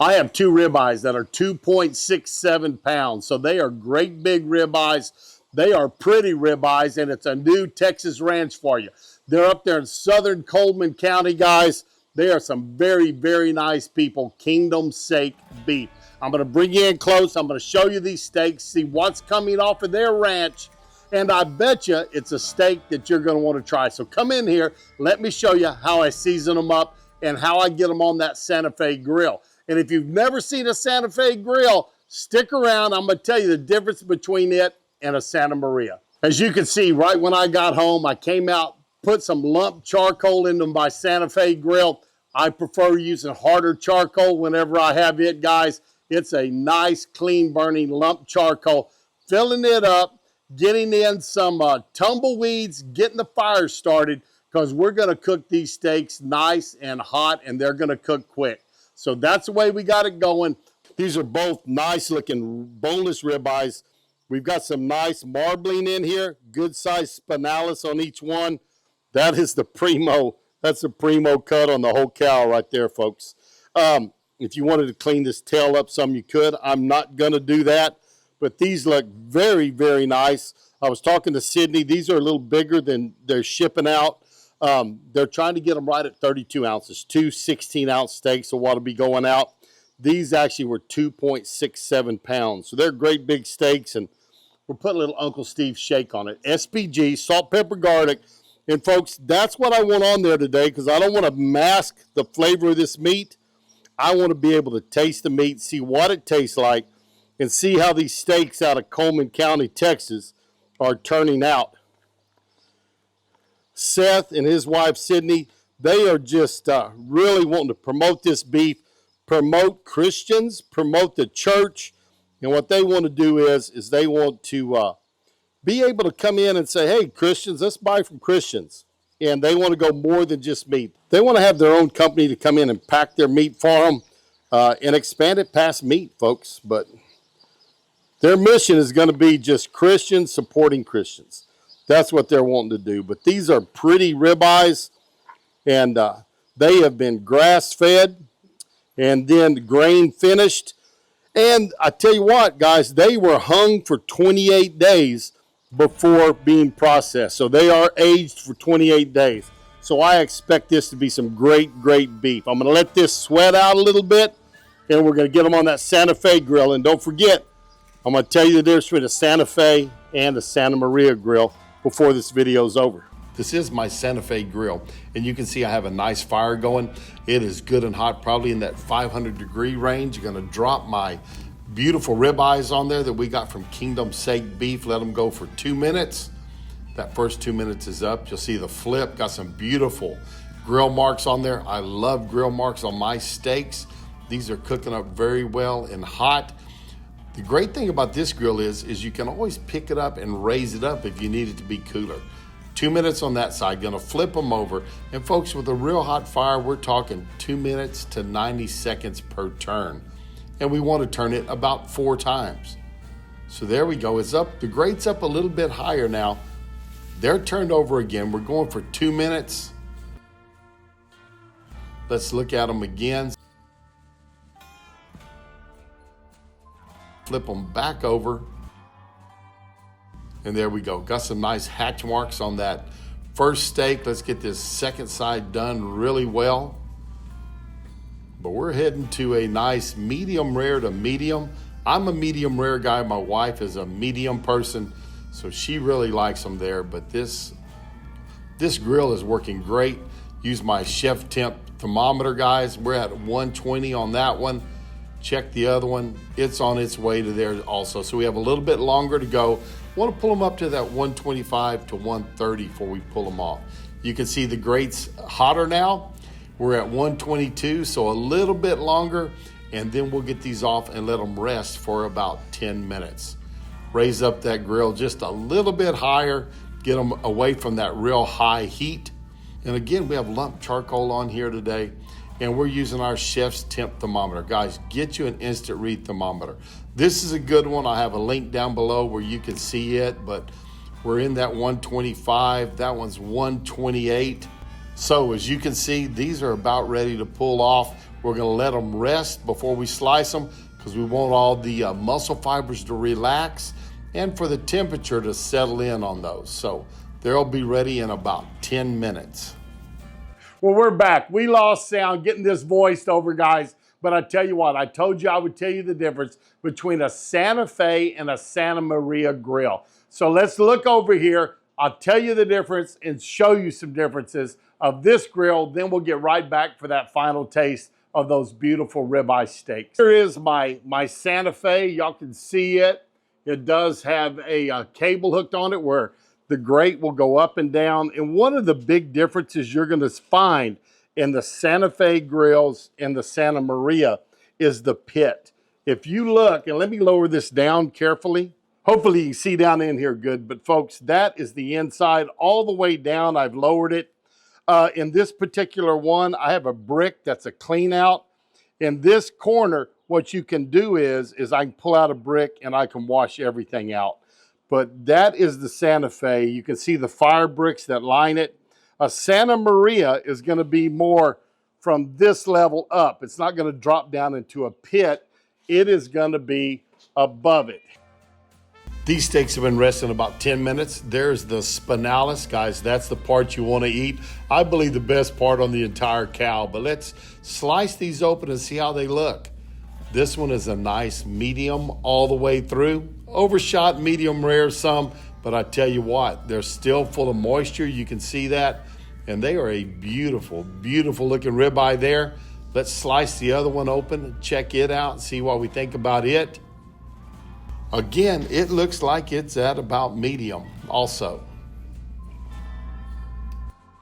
I have two ribeyes that are 2.67 pounds. So they are great big ribeyes. They are pretty ribeyes, and it's a new Texas ranch for you. They're up there in southern Coleman County, guys. They are some very, very nice people. Kingdom Sake Beef. I'm going to bring you in close. I'm going to show you these steaks, see what's coming off of their ranch. And I bet you it's a steak that you're going to want to try. So come in here. Let me show you how I season them up and how I get them on that Santa Fe grill. And if you've never seen a Santa Fe grill, stick around. I'm going to tell you the difference between it and a Santa Maria. As you can see, right when I got home, I came out, put some lump charcoal into my Santa Fe grill. I prefer using harder charcoal whenever I have it, guys. It's a nice, clean burning lump charcoal. Filling it up, getting in some tumbleweeds, getting the fire started, because we're going to cook these steaks nice and hot, and they're going to cook quick. So that's the way we got it going. These are both nice looking boneless ribeyes. We've got some nice marbling in here, good size spinalis on each one. That is the primo. That's the primo cut on the whole cow right there, folks. If you wanted to clean this tail up some, you could. I'm not going to do that, but these look very, very nice. I was talking to Sydney. These are a little bigger than they're shipping out. They're trying to get them right at 32 ounces. Two 16-ounce steaks will want to be going out. These actually were 2.67 pounds. So they're great big steaks, and we're putting a little Uncle Steve shake on it. SPG, salt, pepper, garlic. And, folks, that's what I want on there today, because I don't want to mask the flavor of this meat. I want to be able to taste the meat, see what it tastes like, and see how these steaks out of Coleman County, Texas, are turning out. Seth and his wife, Sydney, they are just really wanting to promote this beef, promote Christians, promote the church. And what they want to do is they want to be able to come in and say, hey, Christians, let's buy from Christians. And they want to go more than just meat. They want to have their own company to come in and pack their meat for them and expand it past meat, folks. But their mission is going to be just Christians supporting Christians. That's what they're wanting to do. But these are pretty ribeyes, and they have been grass-fed and then grain finished. And I tell you what, guys, they were hung for 28 days before being processed. So they are aged for 28 days. So I expect this to be some great, great beef. I'm going to let this sweat out a little bit, and we're going to get them on that Santa Fe grill. And don't forget, I'm going to tell you the difference between a Santa Fe and a Santa Maria grill before this video is over. This is my Santa Fe grill, and you can see I have a nice fire going. It is good and hot, probably in that 500-degree range. You're going to drop my beautiful ribeyes on there that we got from Kingdom Sake Beef. Let them go for 2 minutes. That first 2 minutes is up. You'll see the flip. Got some beautiful grill marks on there. I love grill marks on my steaks. These are cooking up very well and hot. The great thing about this grill is you can always pick it up and raise it up if you need it to be cooler. 2 minutes on that side, gonna flip them over. And folks, with a real hot fire, we're talking 2 minutes to 90 seconds per turn. And we wanna turn it about 4 times. So there we go, it's up, the grate's up a little bit higher now. They're turned over again. We're going for 2 minutes. Let's look at them again. Flip them back over. And there we go. Got some nice hatch marks on that first steak. Let's get this second side done really well. But we're heading to a nice medium rare to medium. I'm a medium rare guy. My wife is a medium person, so she really likes them there. But this grill is working great. Use my chef temp thermometer, guys. We're at 120 on that one. Check the other one. It's on its way to there also. So we have a little bit longer to go. Want to pull them up to that 125 to 130 before we pull them off. You can see the grate's hotter now. We're at 122, so a little bit longer, and then we'll get these off and let them rest for about 10 minutes. Raise up that grill just a little bit higher, get them away from that real high heat. And again, we have lump charcoal on here today, and we're using our chef's temp thermometer. Guys, get you an instant read thermometer. This is a good one. I have a link down below where you can see it, but we're in that 125. That one's 128. So as you can see, these are about ready to pull off. We're gonna let them rest before we slice them because we want all the muscle fibers to relax and for the temperature to settle in on those. So they'll be ready in about 10 minutes. Well, we're back. We lost sound getting this voiced over, guys. But I tell you what, I told you I would tell you the difference between a Santa Fe and a Santa Maria grill. So let's look over here. I'll tell you the difference and show you some differences of this grill. Then we'll get right back for that final taste of those beautiful ribeye steaks. Here is my Santa Fe. Y'all can see it. It does have a cable hooked on it where the grate will go up and down. And one of the big differences you're going to find in the Santa Fe grills and the Santa Maria is the pit. If you look, and let me lower this down carefully. Hopefully you can see down in here good, but folks, that is the inside all the way down. I've lowered it. In this particular one, I have a brick that's a clean out. In this corner, what you can do is I can pull out a brick and I can wash everything out. But that is the Santa Fe. You can see the fire bricks that line it. A Santa Maria is going to be more from this level up. It's not going to drop down into a pit. It is going to be above it. These steaks have been resting about 10 minutes. There's the spinalis, guys. That's the part you want to eat. I believe the best part on the entire cow. But let's slice these open and see how they look. This one is a nice medium all the way through. Overshot medium rare some, but I tell you what, they're still full of moisture. You can see that. And they are a beautiful, beautiful looking ribeye there. Let's slice the other one open and check it out and see what we think about it. Again, it looks like it's at about medium also.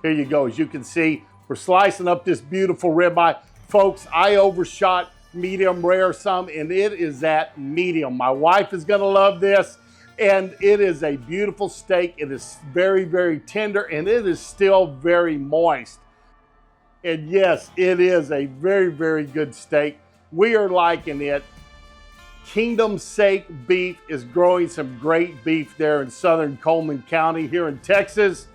Here you go. As you can see, we're slicing up this beautiful ribeye. Folks, I overshot medium rare some, and it is at medium. My wife is going to love this. And it is a beautiful steak. It is very, very tender, and it is still very moist. And yes, it is a very, very good steak. We are liking it. Kingdom Sake Beef is growing some great beef there in southern Coleman County here in Texas.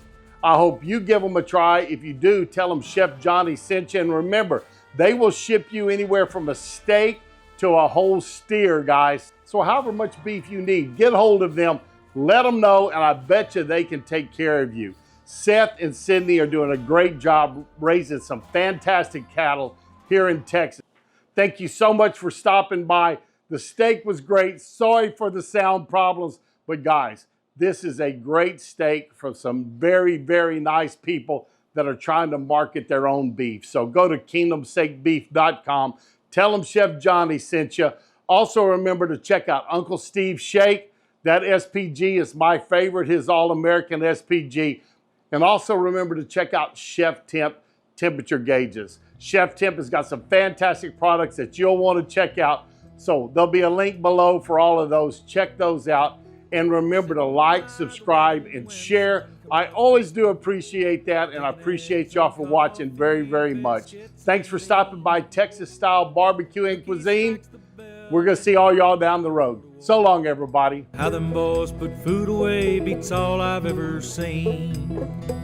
I hope you give them a try. If you do, tell them Chef Johnny sent you. And remember, they will ship you anywhere from a steak to a whole steer, guys. So however much beef you need, get hold of them, let them know, and I bet you they can take care of you. Seth and Sydney are doing a great job raising some fantastic cattle here in Texas. Thank you so much for stopping by. The steak was great. Sorry for the sound problems, but guys, this is a great steak from some very, very nice people that are trying to market their own beef. So go to kingdomsakebeef.com. Tell them Chef Johnny sent you. Also remember to check out Uncle Steve's Shake. That SPG is my favorite, his All-American SPG. And also remember to check out Chef Temp temperature gauges. Chef Temp has got some fantastic products that you'll want to check out. So there'll be a link below for all of those. Check those out. And remember to like, subscribe, and share. I always do appreciate that, and I appreciate y'all for watching very, very much. Thanks for stopping by Texas-style barbecue and cuisine. We're going to see all y'all down the road. So long, everybody. How them boys put food away beats all I've ever seen.